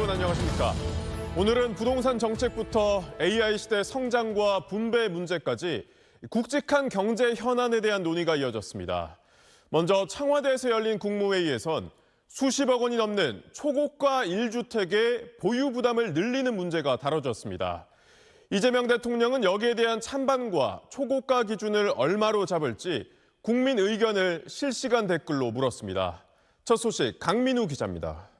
여러분 안녕하십니까? 오늘은 부동산 정책부터 AI 시대 성장과 분배 문제까지 굵직한 경제 현안에 대한 논의가 이어졌습니다. 먼저 청와대에서 열린 국무회의에선 수십억 원이 넘는 초고가 1주택의 보유 부담을 늘리는 문제가 다뤄졌습니다. 이재명 대통령은 여기에 대한 찬반과 초고가 기준을 얼마로 잡을지 국민 의견을 실시간 댓글로 물었습니다. 첫 소식 강민우 기자입니다.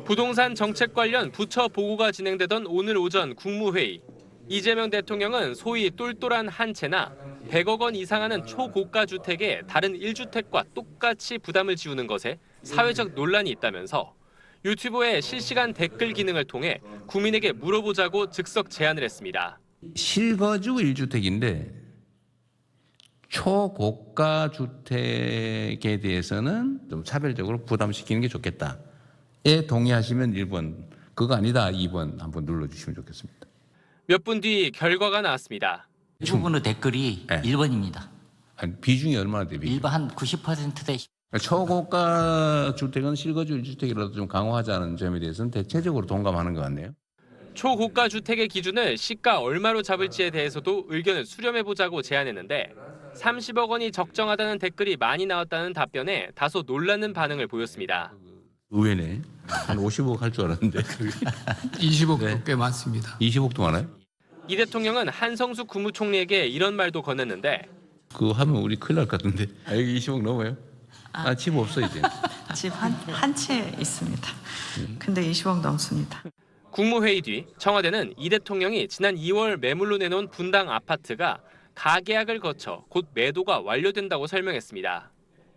부동산 정책 관련 부처 보고가 진행되던 오늘 오전 국무회의. 이재명 대통령은 소위 똘똘한 한 채나 100억 원 이상 하는 초고가 주택에 다른 1주택과 똑같이 부담을 지우는 것에 사회적 논란이 있다면서 유튜브의 실시간 댓글 기능을 통해 국민에게 물어보자고 즉석 제안을 했습니다. 실거주 1주택인데 초고가 주택에 대해서는 좀 차별적으로 부담시키는 게 좋겠다에 동의하시면 1번, 그거 아니다 2번 한번 눌러주시면 좋겠습니다. 몇 분 뒤 결과가 나왔습니다. 대부분의 댓글이 네. 1번입니다. 비중이 얼마나 돼요? 일반 한 90%대. 초고가 주택은 실거주 1주택이라도 좀 강화하자는 점에 대해서는 대체적으로 동감하는 것 같네요. 초고가 주택의 기준을 시가 얼마로 잡을지에 대해서도 의견을 수렴해보자고 제안했는데 30억 원이 적정하다는 댓글이 많이 나왔다는 답변에 다소 놀라는 반응을 보였습니다. 의외네. 한 50억 할 줄 알았는데. 20억도 네. 꽤 많습니다. 20억도 많아요? 이 대통령은 한성수 국무총리에게 이런 말도 건넸는데 그거 하면 우리 큰일 날 것 같은데. 여기 20억 넘어요? 집 없어 이제. 집 한 채 있습니다. 근데 20억 넘습니다. 국무회의 뒤 청와대는 이 대통령이 지난 2월 매물로 내놓은 분당 아파트가 가계약을 거쳐 곧 매도가 완료된다고 설명했습니다.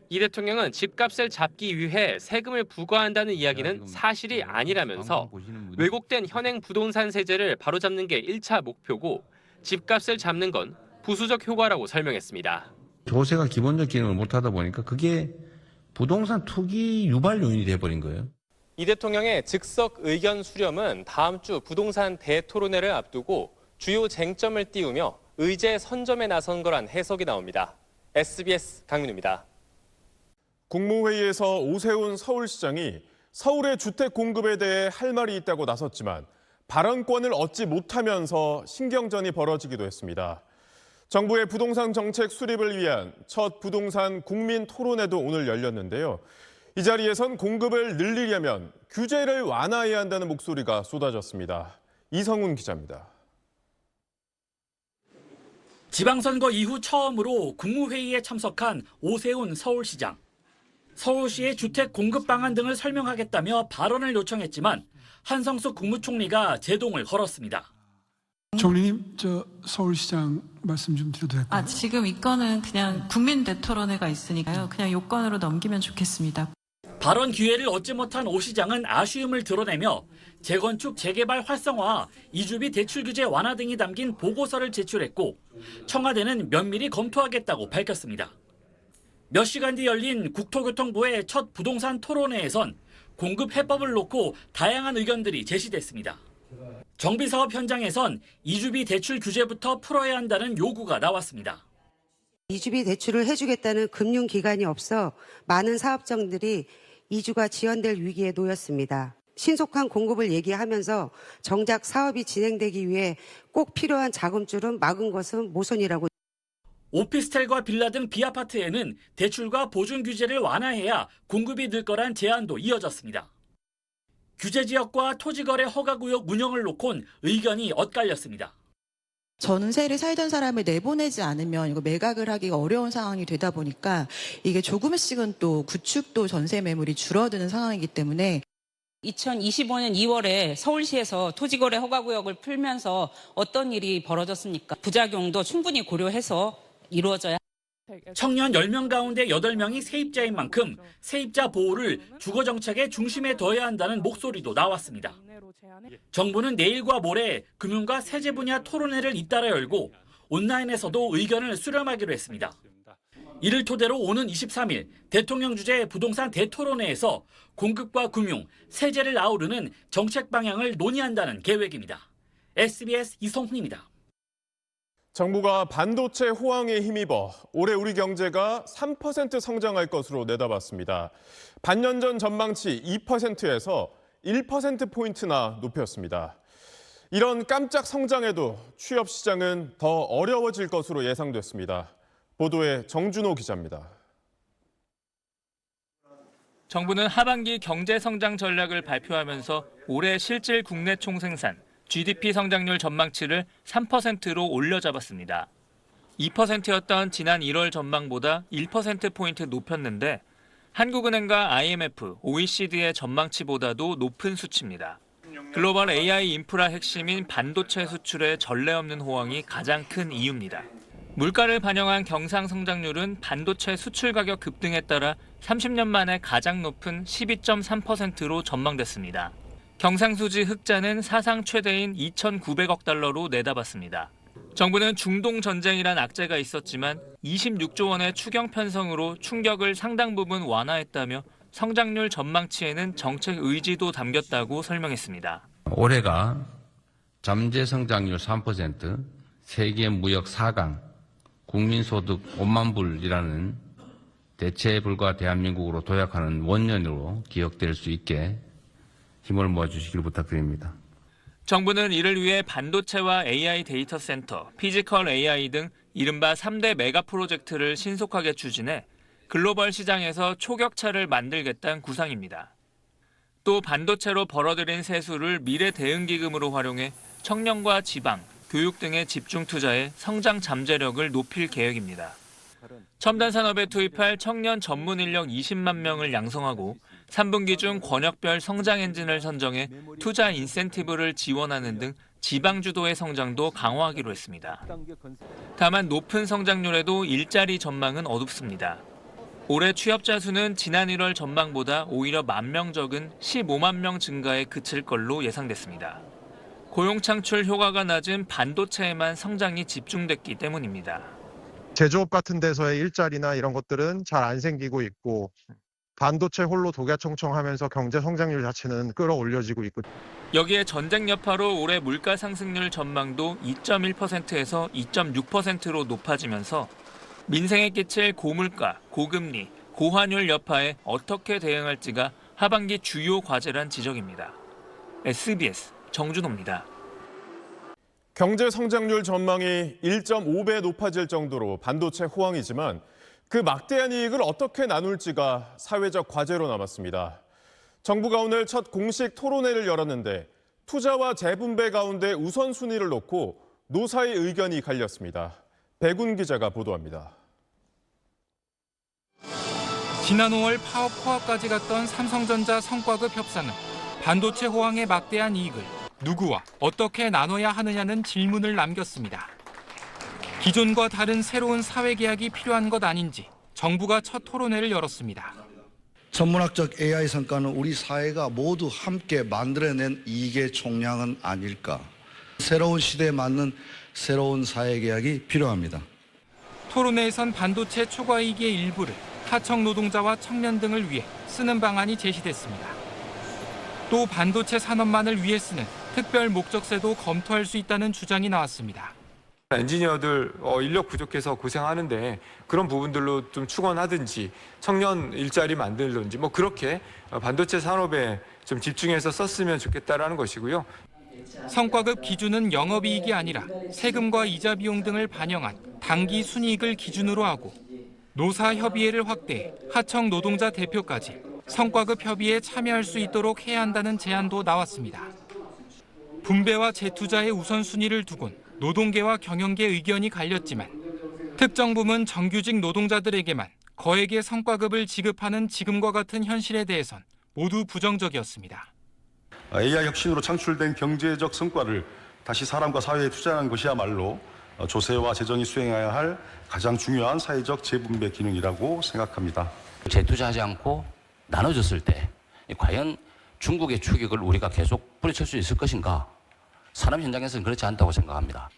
이 대통령은 집값을 잡기 위해 세금을 부과한다는 이야기는 사실이 아니라면서 왜곡된 현행 부동산 세제를 바로잡는 게 1차 목표고 집값을 잡는 건 부수적 효과라고 설명했습니다. 조세가 기본적 기능을 못하다 보니까 그게 부동산 투기 유발 요인이 돼버린 거예요. 이 대통령의 즉석 의견 수렴은 다음 주 부동산 대토론회를 앞두고 주요 쟁점을 띄우며 의제 선점에 나선 거란 해석이 나옵니다. SBS 강민우입니다. 국무회의에서 오세훈 서울시장이 서울의 주택 공급에 대해 할 말이 있다고 나섰지만 발언권을 얻지 못하면서 신경전이 벌어지기도 했습니다. 정부의 부동산 정책 수립을 위한 첫 부동산 국민 토론회도 오늘 열렸는데요. 이 자리에선 공급을 늘리려면 규제를 완화해야 한다는 목소리가 쏟아졌습니다. 이성훈 기자입니다. 지방선거 이후 처음으로 국무회의에 참석한 오세훈 서울시장. 서울시의 주택 공급 방안 등을 설명하겠다며 발언을 요청했지만 한성수 국무총리가 제동을 걸었습니다. 총리님, 저 서울시장 말씀 좀 드려도 될까요? 지금 이 건은 그냥 국민 대토론회가 있으니까요. 그냥 요건으로 넘기면 좋겠습니다. 발언 기회를 얻지 못한 오 시장은 아쉬움을 드러내며 재건축, 재개발 활성화, 이주비 대출 규제 완화 등이 담긴 보고서를 제출했고 청와대는 면밀히 검토하겠다고 밝혔습니다. 몇 시간 뒤 열린 국토교통부의 첫 부동산 토론회에선 공급 해법을 놓고 다양한 의견들이 제시됐습니다. 정비사업 현장에선 이주비 대출 규제부터 풀어야 한다는 요구가 나왔습니다. 이주비 대출을 해주겠다는 금융기관이 없어 많은 사업장들이 이주가 지연될 위기에 놓였습니다. 신속한 공급을 얘기하면서 정작 사업이 진행되기 위해 꼭 필요한 자금줄은 막은 것은 모순이라고. 오피스텔과 빌라 등 비아파트에는 대출과 보증 규제를 완화해야 공급이 늘 거란 제안도 이어졌습니다. 규제 지역과 토지거래 허가구역 운영을 놓곤 의견이 엇갈렸습니다. 전세를 살던 사람을 내보내지 않으면 이거 매각을 하기가 어려운 상황이 되다 보니까 이게 조금씩은 또 구축도 전세 매물이 줄어드는 상황이기 때문에 2025년 2월에 서울시에서 토지거래 허가구역을 풀면서 어떤 일이 벌어졌습니까? 부작용도 충분히 고려해서 이루어져야. 청년 10명 가운데 8명이 세입자인 만큼 세입자 보호를 주거정책의 중심에 둬야 한다는 목소리도 나왔습니다. 정부는 내일과 모레 금융과 세제 분야 토론회를 잇따라 열고 온라인에서도 의견을 수렴하기로 했습니다. 이를 토대로 오는 23일 대통령 주재 부동산 대토론회에서 공급과 금융, 세제를 아우르는 정책 방향을 논의한다는 계획입니다. SBS 이성훈입니다. 정부가 반도체 호황에 힘입어 올해 우리 경제가 3% 성장할 것으로 내다봤습니다. 반년 전 전망치 2%에서 1%포인트나 높였습니다. 이런 깜짝 성장에도 취업 시장은 더 어려워질 것으로 예상됐습니다. 보도에 정준호 기자입니다. 정부는 하반기 경제 성장 전략을 발표하면서 올해 실질 국내 총생산, GDP 성장률 전망치를 3%로 올려잡았습니다. 2%였던 지난 1월 전망보다 1%포인트 높였는데 한국은행과 IMF, OECD의 전망치보다도 높은 수치입니다. 글로벌 AI 인프라 핵심인 반도체 수출의 전례 없는 호황이 가장 큰 이유입니다. 물가를 반영한 경상 성장률은 반도체 수출 가격 급등에 따라 30년 만에 가장 높은 12.3%로 전망됐습니다. 경상수지 흑자는 사상 최대인 2,900억 달러로 내다봤습니다. 정부는 중동 전쟁이란 악재가 있었지만 26조 원의 추경 편성으로 충격을 상당 부분 완화했다며 성장률 전망치에는 정책 의지도 담겼다고 설명했습니다. 올해가 잠재 성장률 3%, 세계 무역 4강, 국민소득 5만 불이라는 대체에 불과 대한민국으로 도약하는 원년으로 기억될 수 있게 힘을 모아주시길 부탁드립니다. 정부는 이를 위해 반도체와 AI 데이터 센터, 피지컬 AI 등 이른바 3대 메가 프로젝트를 신속하게 추진해 글로벌 시장에서 초격차를 만들겠다는 구상입니다. 또 반도체로 벌어들인 세수를 미래 대응기금으로 활용해 청년과 지방, 교육 등에 집중 투자해 성장 잠재력을 높일 계획입니다. 첨단 산업에 투입할 청년 전문 인력 20만 명을 양성하고 3분기 중 권역별 성장 엔진을 선정해 투자 인센티브를 지원하는 등 지방 주도의 성장도 강화하기로 했습니다. 다만 높은 성장률에도 일자리 전망은 어둡습니다. 올해 취업자 수는 지난 1월 전망보다 오히려 1만 명 적은 15만 명 증가에 그칠 걸로 예상됐습니다. 고용 창출 효과가 낮은 반도체에만 성장이 집중됐기 때문입니다. 제조업 같은 데서의 일자리나 이런 것들은 잘 안 생기고 있고 반도체 홀로 독야청청하면서 경제 성장률 자체는 끌어올려지고 있고. 여기에 전쟁 여파로 올해 물가 상승률 전망도 2.1%에서 2.6%로 높아지면서 민생에 끼칠 고물가, 고금리, 고환율 여파에 어떻게 대응할지가 하반기 주요 과제란 지적입니다. SBS 정준호입니다. 경제 성장률 전망이 1.5배 높아질 정도로 반도체 호황이지만 그 막대한 이익을 어떻게 나눌지가 사회적 과제로 남았습니다. 정부가 오늘 첫 공식 토론회를 열었는데 투자와 재분배 가운데 우선순위를 놓고 노사의 의견이 갈렸습니다. 백운 기자가 보도합니다. 지난 5월 파업 코앞까지 갔던 삼성전자 성과급 협상은 반도체 호황의 막대한 이익을 누구와 어떻게 나눠야 하느냐는 질문을 남겼습니다. 기존과 다른 새로운 사회계약이 필요한 것 아닌지 정부가 첫 토론회를 열었습니다. 천문학적 AI 성과는 우리 사회가 모두 함께 만들어낸 이익의 총량은 아닐까. 새로운 시대에 맞는 새로운 사회계약이 필요합니다. 토론회에선 반도체 초과이익의 일부를 하청 노동자와 청년 등을 위해 쓰는 방안이 제시됐습니다. 또 반도체 산업만을 위해 쓰는 특별 목적세도 검토할 수 있다는 주장이 나왔습니다. 엔지니어들 인력 부족해서 고생하는데 그런 부분들로 좀 축원하든지 청년 일자리 만들든지 뭐 그렇게 반도체 산업에 좀 집중해서 썼으면 좋겠다라는 것이고요. 성과급 기준은 영업이익이 아니라 세금과 이자 비용 등을 반영한 당기 순이익을 기준으로 하고 노사 협의회를 확대해 하청 노동자 대표까지 성과급 협의에 참여할 수 있도록 해야 한다는 제안도 나왔습니다. 분배와 재투자의 우선순위를 두곤 노동계와 경영계 의견이 갈렸지만 특정 부문 정규직 노동자들에게만 거액의 성과급을 지급하는 지금과 같은 현실에 대해선 모두 부정적이었습니다. AI 혁신으로 창출된 경제적 성과를 다시 사람과 사회에 투자하는 것이야말로 조세와 재정이 수행해야 할 가장 중요한 사회적 재분배 기능이라고 생각합니다. 재투자하지 않고 나눠줬을 때 과연 중국의 추격을 우리가 계속 뿌리칠 수 있을 것인가? 산업 현장에서는 그렇지 않다고 생각합니다.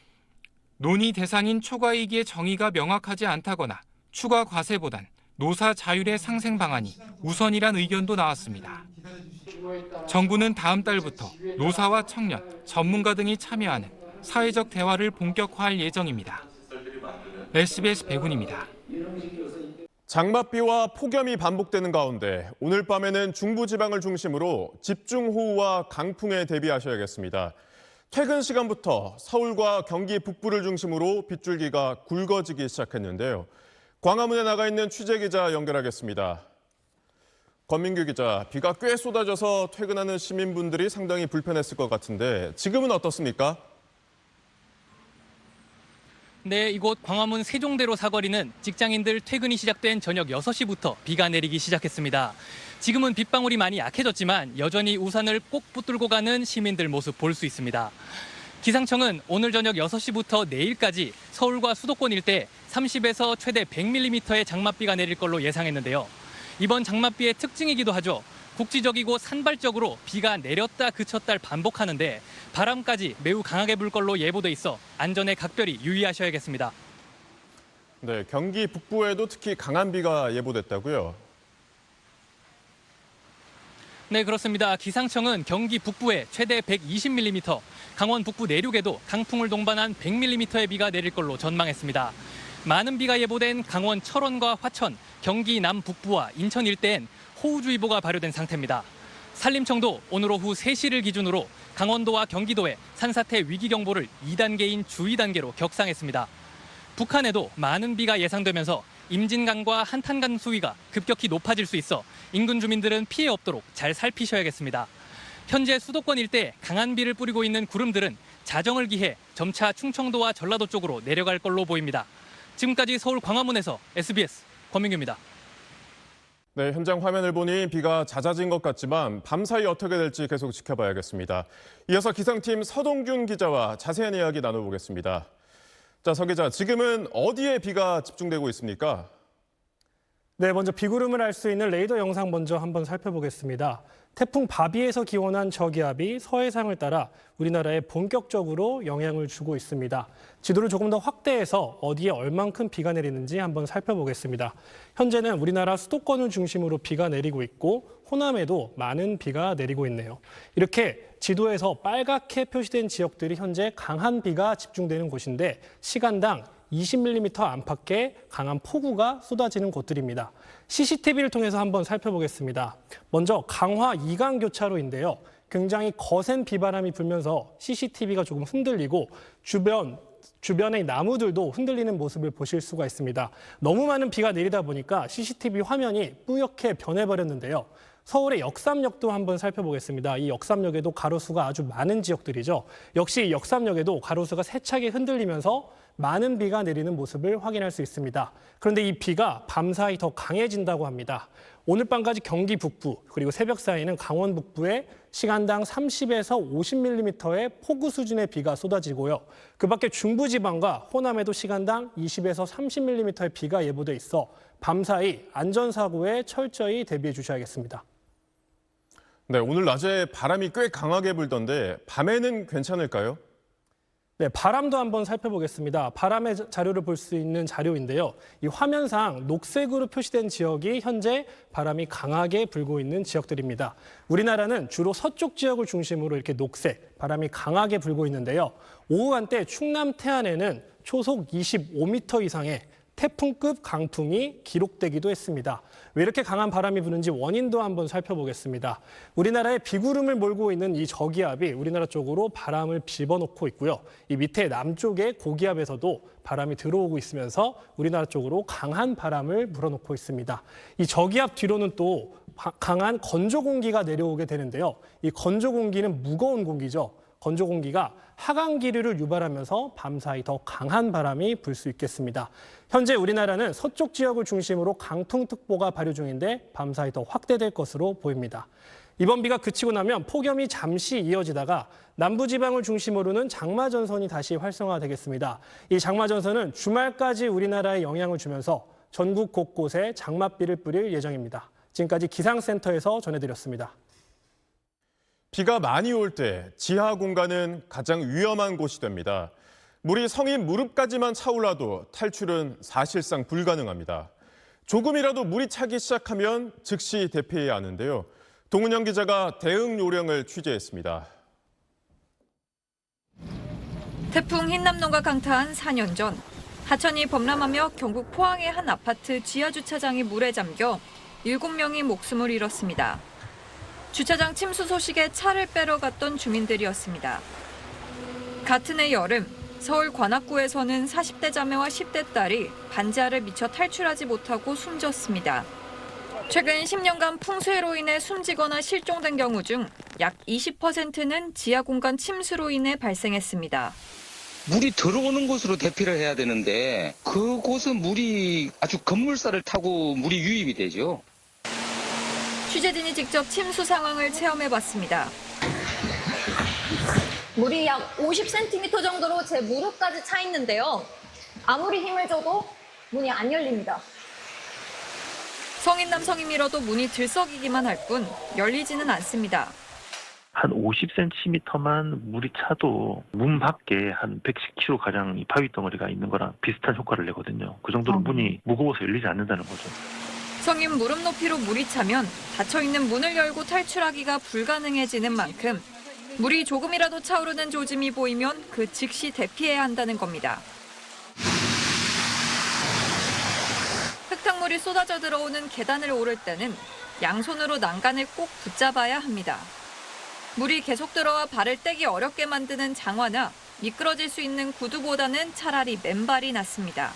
논의 대상인 초과이익의 정의가 명확하지 않다거나 추가 과세보단 노사 자율의 상생 방안이 우선이란 의견도 나왔습니다. 정부는 다음 달부터 노사와 청년, 전문가 등이 참여하는 사회적 대화를 본격화할 예정입니다. SBS 백운입니다. 장맛비와 폭염이 반복되는 가운데 오늘 밤에는 중부지방을 중심으로 집중호우와 강풍에 대비하셔야겠습니다. 퇴근 시간부터 서울과 경기 북부를 중심으로 빗줄기가 굵어지기 시작했는데요. 광화문에 나가 있는 취재기자 연결하겠습니다. 권민규 기자, 비가 꽤 쏟아져서 퇴근하는 시민분들이 상당히 불편했을 것 같은데 지금은 어떻습니까? 네, 이곳 광화문 세종대로 사거리는 직장인들 퇴근이 시작된 저녁 6시부터 비가 내리기 시작했습니다. 지금은 빗방울이 많이 약해졌지만 여전히 우산을 꼭 붙들고 가는 시민들 모습 볼 수 있습니다. 기상청은 오늘 저녁 6시부터 내일까지 서울과 수도권 일대 30에서 최대 100mm의 장맛비가 내릴 걸로 예상했는데요. 이번 장맛비의 특징이기도 하죠. 국지적이고 산발적으로 비가 내렸다 그쳤다 반복하는데 바람까지 매우 강하게 불 걸로 예보돼 있어 안전에 각별히 유의하셔야겠습니다. 네, 경기 북부에도 특히 강한 비가 예보됐다고요? 네, 그렇습니다. 기상청은 경기 북부에 최대 120mm, 강원 북부 내륙에도 강풍을 동반한 100mm의 비가 내릴 걸로 전망했습니다. 많은 비가 예보된 강원 철원과 화천, 경기 남북부와 인천 일대엔 호우주의보가 발효된 상태입니다. 산림청도 오늘 오후 3시를 기준으로 강원도와 경기도에 산사태 위기경보를 2단계인 주의단계로 격상했습니다. 북한에도 많은 비가 예상되면서 임진강과 한탄강 수위가 급격히 높아질 수 있어 인근 주민들은 피해 없도록 잘 살피셔야겠습니다. 현재 수도권 일대에 강한 비를 뿌리고 있는 구름들은 자정을 기해 점차 충청도와 전라도 쪽으로 내려갈 걸로 보입니다. 지금까지 서울 광화문에서 SBS 권민규입니다. 네, 현장 화면을 보니 비가 잦아진 것 같지만 밤사이 어떻게 될지 계속 지켜봐야겠습니다. 이어서 기상팀 서동균 기자와 자세한 이야기 나눠보겠습니다. 자, 서 기자, 지금은 어디에 비가 집중되고 있습니까? 네, 먼저 비구름을 알 수 있는 레이더 영상 먼저 한번 살펴보겠습니다. 태풍 바비에서 기원한 저기압이 서해상을 따라 우리나라에 본격적으로 영향을 주고 있습니다. 지도를 조금 더 확대해서 어디에 얼만큼 비가 내리는지 한번 살펴보겠습니다. 현재는 우리나라 수도권을 중심으로 비가 내리고 있고 호남에도 많은 비가 내리고 있네요. 이렇게 지도에서 빨갛게 표시된 지역들이 현재 강한 비가 집중되는 곳인데 시간당 20mm 안팎의 강한 폭우가 쏟아지는 곳들입니다. CCTV를 통해서 한번 살펴보겠습니다. 먼저 강화 이강교차로인데요. 굉장히 거센 비바람이 불면서 CCTV가 조금 흔들리고 주변의 나무들도 흔들리는 모습을 보실 수가 있습니다. 너무 많은 비가 내리다 보니까 CCTV 화면이 뿌옇게 변해버렸는데요. 서울의 역삼역도 한번 살펴보겠습니다. 이 역삼역에도 가로수가 아주 많은 지역들이죠. 역시 역삼역에도 가로수가 세차게 흔들리면서 많은 비가 내리는 모습을 확인할 수 있습니다. 그런데 이 비가 밤사이 더 강해진다고 합니다. 오늘 밤까지 경기 북부 그리고 새벽 사이는 강원 북부에 시간당 30에서 50mm의 폭우 수준의 비가 쏟아지고요. 그 밖에 중부지방과 호남에도 시간당 20에서 30mm의 비가 예보돼 있어 밤사이 안전사고에 철저히 대비해 주셔야겠습니다. 네, 오늘 낮에 바람이 꽤 강하게 불던데 밤에는 괜찮을까요? 네, 바람도 한번 살펴보겠습니다. 바람의 자료를 볼 수 있는 자료인데요. 이 화면상 녹색으로 표시된 지역이 현재 바람이 강하게 불고 있는 지역들입니다. 우리나라는 주로 서쪽 지역을 중심으로 이렇게 녹색, 바람이 강하게 불고 있는데요. 오후 한때 충남 태안에는 초속 25m 이상의 태풍급 강풍이 기록되기도 했습니다. 왜 이렇게 강한 바람이 부는지 원인도 한번 살펴보겠습니다. 우리나라에 비구름을 몰고 있는 이 저기압이 우리나라 쪽으로 바람을 집어넣고 있고요. 이 밑에 남쪽의 고기압에서도 바람이 들어오고 있으면서 우리나라 쪽으로 강한 바람을 불어넣고 있습니다. 이 저기압 뒤로는 또 강한 건조 공기가 내려오게 되는데요. 이 건조 공기는 무거운 공기죠. 건조 공기가 하강 기류를 유발하면서 밤사이 더 강한 바람이 불 수 있겠습니다. 현재 우리나라는 서쪽 지역을 중심으로 강풍특보가 발효 중인데 밤사이 더 확대될 것으로 보입니다. 이번 비가 그치고 나면 폭염이 잠시 이어지다가 남부지방을 중심으로는 장마전선이 다시 활성화되겠습니다. 이 장마전선은 주말까지 우리나라에 영향을 주면서 전국 곳곳에 장맛비를 뿌릴 예정입니다. 지금까지 기상센터에서 전해드렸습니다. 비가 많이 올 때 지하 공간은 가장 위험한 곳이 됩니다. 물이 성인 무릎까지만 차올라도 탈출은 사실상 불가능합니다. 조금이라도 물이 차기 시작하면 즉시 대피해야 하는데요. 동은영 기자가 대응 요령을 취재했습니다. 태풍 흰남노가 강타한 4년 전 하천이 범람하며 경북 포항의 한 아파트 지하 주차장이 물에 잠겨 7명이 목숨을 잃었습니다. 주차장 침수 소식에 차를 빼러 갔던 주민들이었습니다. 같은 해 여름 서울 관악구에서는 40대 자매와 10대 딸이 반지하를 미쳐 탈출하지 못하고 숨졌습니다. 최근 10년간 풍수해로 인해 숨지거나 실종된 경우 중 약 20%는 지하 공간 침수로 인해 발생했습니다. 물이 들어오는 곳으로 대피를 해야 되는데 그곳은 물이 아주 급물살을 타고 물이 유입이 되죠. 취재진이 직접 침수 상황을 체험해봤습니다. 물이 약 50cm 정도로 제 무릎까지 차 있는데요. 아무리 힘을 줘도 문이 안 열립니다. 성인 남성이 밀어도 문이 들썩이기만 할 뿐 열리지는 않습니다. 한 50cm만 물이 차도 문 밖에 한 110kg 가량 이 바위 덩어리가 있는 거랑 비슷한 효과를 내거든요. 그 정도로 문이 무거워서 열리지 않는다는 거죠. 성인 무릎 높이로 물이 차면 닫혀있는 문을 열고 탈출하기가 불가능해지는 만큼 물이 조금이라도 차오르는 조짐이 보이면 그 즉시 대피해야 한다는 겁니다. 흙탕물이 쏟아져 들어오는 계단을 오를 때는 양손으로 난간을 꼭 붙잡아야 합니다. 물이 계속 들어와 발을 떼기 어렵게 만드는 장화나 미끄러질 수 있는 구두보다는 차라리 맨발이 낫습니다.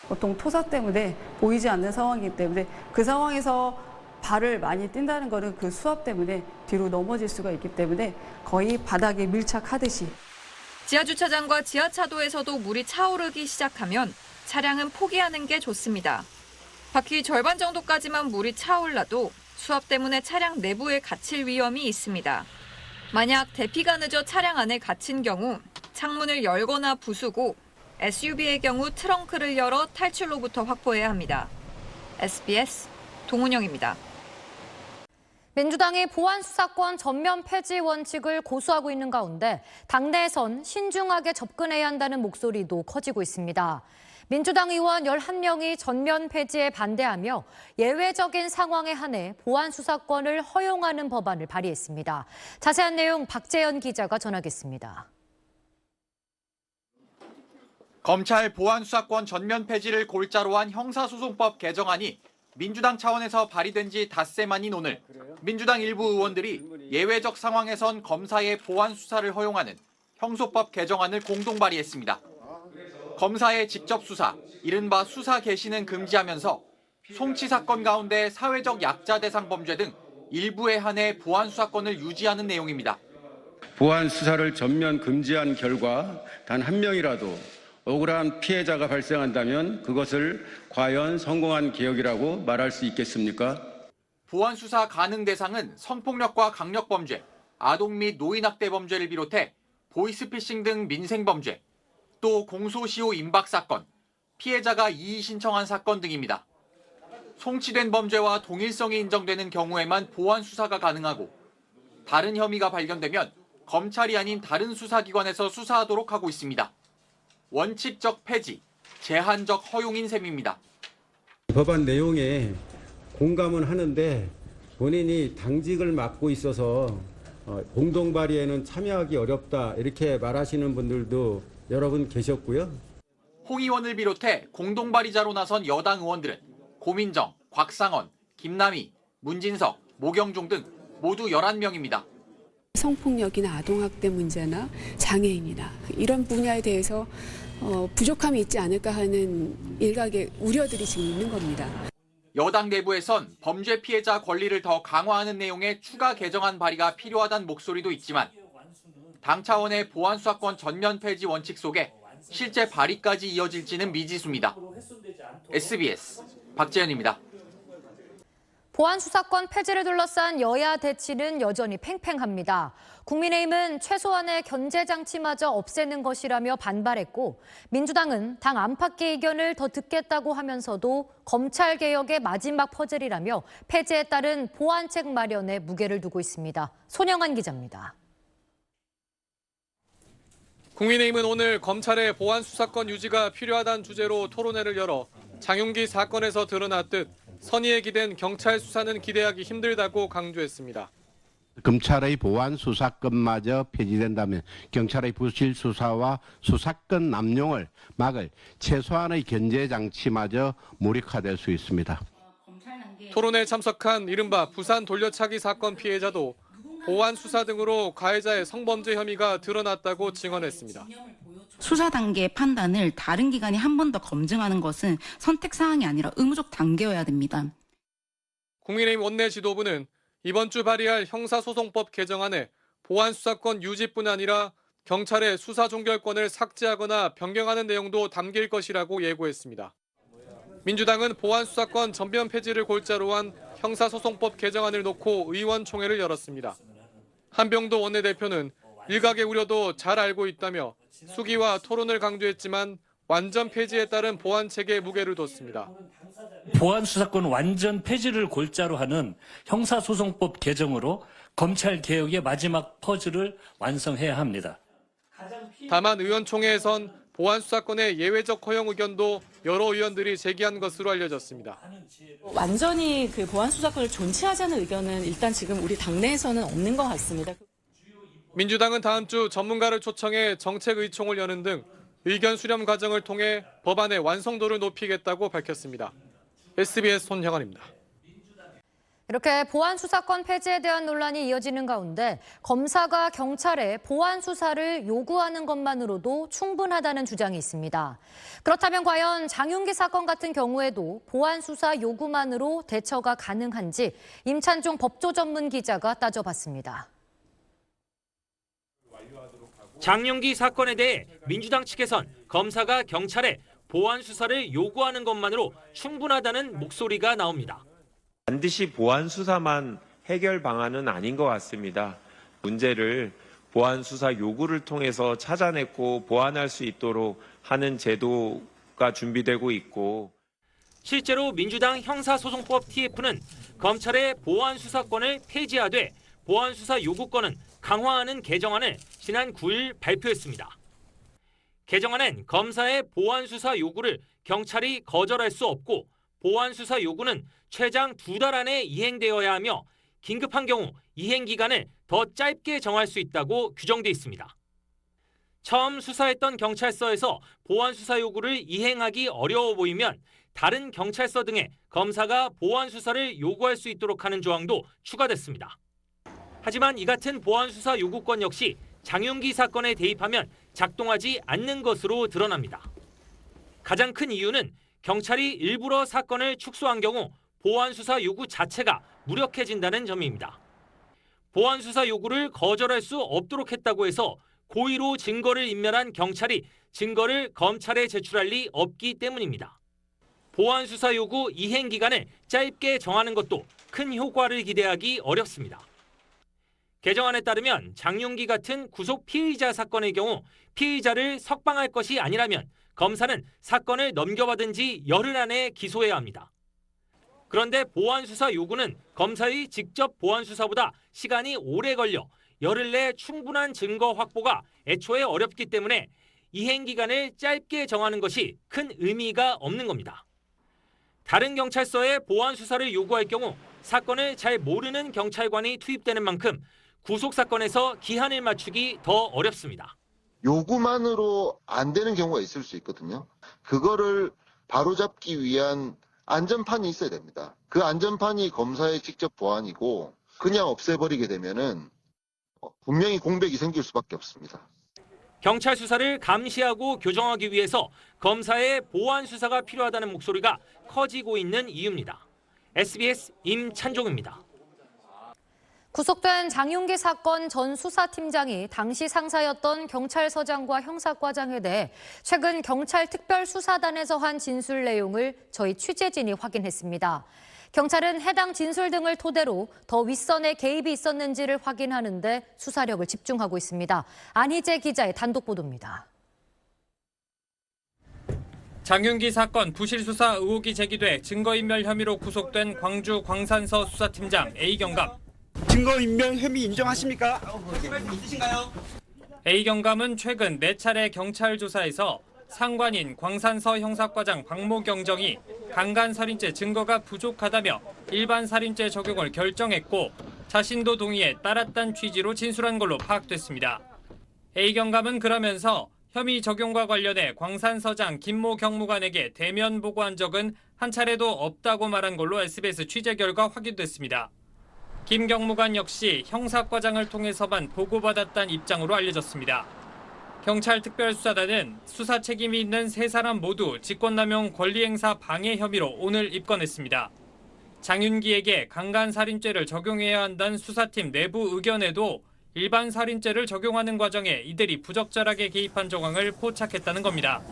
보통 토사 때문에 보이지 않는 상황이기 때문에 그 상황에서 발을 많이 뛴다는 것은 그 수압 때문에 뒤로 넘어질 수가 있기 때문에 거의 바닥에 밀착하듯이. 지하주차장과 지하차도에서도 물이 차오르기 시작하면 차량은 포기하는 게 좋습니다. 바퀴 절반 정도까지만 물이 차올라도 수압 때문에 차량 내부에 갇힐 위험이 있습니다. 만약 대피가 늦어 차량 안에 갇힌 경우 창문을 열거나 부수고 SUV의 경우 트렁크를 열어 탈출로부터 확보해야 합니다. SBS 동은영입니다. 민주당이 보안수사권 전면 폐지 원칙을 고수하고 있는 가운데 당내에선 신중하게 접근해야 한다는 목소리도 커지고 있습니다. 민주당 의원 11명이 전면 폐지에 반대하며 예외적인 상황에 한해 보안수사권을 허용하는 법안을 발의했습니다. 자세한 내용 박재현 기자가 전하겠습니다. 검찰 보안수사권 전면 폐지를 골자로 한 형사소송법 개정안이 민주당 차원에서 발의된 지 닷새 만인 오늘 민주당 일부 의원들이 예외적 상황에선 검사의 보안수사를 허용하는 형소법 개정안을 공동 발의했습니다. 검사의 직접 수사, 이른바 수사 개시는 금지하면서 송치 사건 가운데 사회적 약자 대상 범죄 등 일부에 한해 보안수사권을 유지하는 내용입니다. 보안수사를 전면 금지한 결과 단 한 명이라도 억울한 피해자가 발생한다면 그것을 과연 성공한 개혁이라고 말할 수 있겠습니까? 보안수사 가능 대상은 성폭력과 강력범죄, 아동 및 노인학대 범죄를 비롯해 보이스피싱 등 민생범죄, 또 공소시효 임박 사건, 피해자가 이의 신청한 사건 등입니다. 송치된 범죄와 동일성이 인정되는 경우에만 보안 수사가 가능하고 다른 혐의가 발견되면 검찰이 아닌 다른 수사기관에서 수사하도록 하고 있습니다. 원칙적 폐지, 제한적 허용인 셈입니다. 법안 내용에 공감은 하는데 본인이 당직을 맡고 있어서 공동 발의에는 참여하기 어렵다 이렇게 말하시는 분들도 여러 분 계셨고요. 홍 의원을 비롯해 공동 발의자로 나선 여당 의원들은 고민정, 곽상원, 김남희, 문진석, 모경중 등 모두 11명입니다. 성폭력이나 아동학대 문제나 장애인이나 이런 분야에 대해서 부족함이 있지 않을까 하는 일각의 우려들이 지금 있는 겁니다. 여당 내부에선 범죄 피해자 권리를 더 강화하는 내용의 추가 개정안 발의가 필요하다는 목소리도 있지만 당 차원의 보안수사권 전면 폐지 원칙 속에 실제 발의까지 이어질지는 미지수입니다. SBS 박재현입니다. 보안수사권 폐지를 둘러싼 여야 대치는 여전히 팽팽합니다. 국민의힘은 최소한의 견제장치마저 없애는 것이라며 반발했고 민주당은 당 안팎의 의견을 더 듣겠다고 하면서도 검찰개혁의 마지막 퍼즐이라며 폐지에 따른 보완책 마련에 무게를 두고 있습니다. 손영한 기자입니다. 국민의힘은 오늘 검찰의 보안수사권 유지가 필요하다는 주제로 토론회를 열어 장윤기 사건에서 드러났듯 선의에 기댄 경찰 수사는 기대하기 힘들다고 강조했습니다. 검찰의 보안 수사권마저 폐지된다면 경찰의 부실 수사와 수사권 남용을 막을 최소한의 견제 장치마저 무력화될 수 있습니다. 토론에 참석한 이른바 부산 돌려차기 사건 피해자도 보안 수사 등으로 가해자의 성범죄 혐의가 드러났다고 증언했습니다. 수사 단계의 판단을 다른 기관이 한 번 더 검증하는 것은 선택 사항이 아니라 의무적 단계여야 됩니다. 국민의힘 원내 지도부는 이번 주 발의할 형사소송법 개정안에 보안 수사권 유지뿐 아니라 경찰의 수사 종결권을 삭제하거나 변경하는 내용도 담길 것이라고 예고했습니다. 민주당은 보안 수사권 전면 폐지를 골자로 한 형사소송법 개정안을 놓고 의원총회를 열었습니다. 한병도 원내대표는 일각의 우려도 잘 알고 있다며 수기와 토론을 강조했지만 완전 폐지에 따른 보안 체계에 무게를 뒀습니다. 보안 수사권 완전 폐지를 골자로 하는 형사소송법 개정으로 검찰 개혁의 마지막 퍼즐을 완성해야 합니다. 다만 의원총회에선 보안 수사권의 예외적 허용 의견도 여러 의원들이 제기한 것으로 알려졌습니다. 완전히 그 보안 수사권을 존치하자는 의견은 일단 지금 우리 당내에서는 없는 것 같습니다. 민주당은 다음 주 전문가를 초청해 정책 의총을 여는 등 의견 수렴 과정을 통해 법안의 완성도를 높이겠다고 밝혔습니다. SBS 손형원입니다. 이렇게 보안 수사권 폐지에 대한 논란이 이어지는 가운데 검사가 경찰에 보안 수사를 요구하는 것만으로도 충분하다는 주장이 있습니다. 그렇다면 과연 장윤기 사건 같은 경우에도 보안 수사 요구만으로 대처가 가능한지 임찬종 법조 전문 기자가 따져봤습니다. 장윤기 사건에 대해 민주당 측에선 검사가 경찰에 보안 수사를 요구하는 것만으로 충분하다는 목소리가 나옵니다. 반드시 보안 수사만 해결 방안은 아닌 것 같습니다. 문제를 보안 수사 요구를 통해서 찾아냈고 보완할 수 있도록 하는 제도가 준비되고 있고 실제로 민주당 형사소송법 TF는 검찰의 보안 수사권을 폐지하되 보안 수사 요구권은 강화하는 개정안을 지난 9일 발표했습니다. 개정안엔 검사의 보안 수사 요구를 경찰이 거절할 수 없고 보안 수사 요구는 최장 2달 안에 이행되어야 하며 긴급한 경우 이행 기간을 더 짧게 정할 수 있다고 규정돼 있습니다. 처음 수사했던 경찰서에서 보안 수사 요구를 이행하기 어려워 보이면 다른 경찰서 등에 검사가 보안 수사를 요구할 수 있도록 하는 조항도 추가됐습니다. 하지만 이 같은 보안 수사 요구권 역시 장윤기 사건에 대입하면 작동하지 않는 것으로 드러납니다. 가장 큰 이유는 경찰이 일부러 사건을 축소한 경우 보안 수사 요구 자체가 무력해진다는 점입니다. 보안 수사 요구를 거절할 수 없도록 했다고 해서 고의로 증거를 인멸한 경찰이 증거를 검찰에 제출할 리 없기 때문입니다. 보안 수사 요구 이행 기간을 짧게 정하는 것도 큰 효과를 기대하기 어렵습니다. 개정안에 따르면 장윤기 같은 구속 피의자 사건의 경우 피의자를 석방할 것이 아니라면 검사는 사건을 넘겨받은 지 열흘 안에 기소해야 합니다. 그런데 보안 수사 요구는 검사의 직접 보안 수사보다 시간이 오래 걸려 열흘 내 충분한 증거 확보가 애초에 어렵기 때문에 이행 기간을 짧게 정하는 것이 큰 의미가 없는 겁니다. 다른 경찰서에 보안 수사를 요구할 경우 사건을 잘 모르는 경찰관이 투입되는 만큼 구속 사건에서 기한을 맞추기 더 어렵습니다. 요구만으로 안 되는 경우가 있을 수 있거든요. 그거를 바로잡기 위한 안전판이 있어야 됩니다. 그 안전판이 검사의 직접 보안이고 그냥 없애버리게 되면은 분명히 공백이 생길 수밖에 없습니다. 경찰 수사를 감시하고 교정하기 위해서 검사의 보안 수사가 필요하다는 목소리가 커지고 있는 이유입니다. SBS 임찬종입니다. 구속된 장윤기 사건 전 수사팀장이 당시 상사였던 경찰서장과 형사과장에 대해 최근 경찰특별수사단에서 한 진술 내용을 저희 취재진이 확인했습니다. 경찰은 해당 진술 등을 토대로 더 윗선의 개입이 있었는지를 확인하는 데 수사력을 집중하고 있습니다. 안희재 기자의 단독 보도입니다. 장윤기 사건 부실 수사 의혹이 제기돼 증거인멸 혐의로 구속된 광주 광산서 수사팀장 A경감. 증거인멸 혐의 인정하십니까? 있으신가요? A경감은 최근 4차례 경찰 조사에서 상관인 광산서 형사과장 박모경정이 강간살인죄 증거가 부족하다며 일반 살인죄 적용을 결정했고 자신도 동의해 따랐다는 취지로 진술한 걸로 파악됐습니다. A 경감은 그러면서 혐의 적용과 관련해 광산서장 김모 경무관에게 대면 보고한 적은 한 차례도 없다고 말한 걸로 SBS 취재 결과 확인됐습니다. 김 경무관 역시 형사과장을 통해서만 보고받았다는 입장으로 알려졌습니다. 경찰 특별수사단은 수사 책임이 있는 세 사람 모두 직권남용 권리행사 방해 혐의로 오늘 입건했습니다. 장윤기에게 강간살인죄를 적용해야 한다는 수사팀 내부 의견에도 일반 살인죄를 적용하는 과정에 이들이 부적절하게 개입한 정황을 포착했다는 겁니다.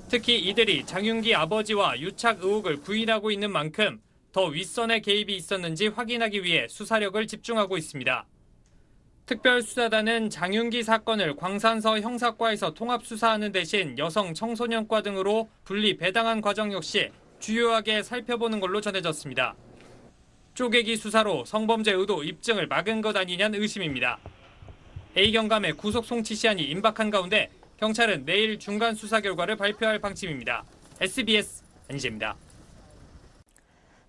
특히 이들이 장윤기 아버지와 유착 의혹을 부인하고 있는 만큼 더 윗선의 개입이 있었는지 확인하기 위해 수사력을 집중하고 있습니다. 특별수사단은 장윤기 사건을 광산서 형사과에서 통합수사하는 대신 여성 청소년과 등으로 분리 배당한 과정 역시 주요하게 살펴보는 걸로 전해졌습니다. 쪼개기 수사로 성범죄 의도 입증을 막은 것 아니냐는 의심입니다. A 경감의 구속 송치 시한이 임박한 가운데 경찰은 내일 중간 수사 결과를 발표할 방침입니다. SBS 안희재입니다.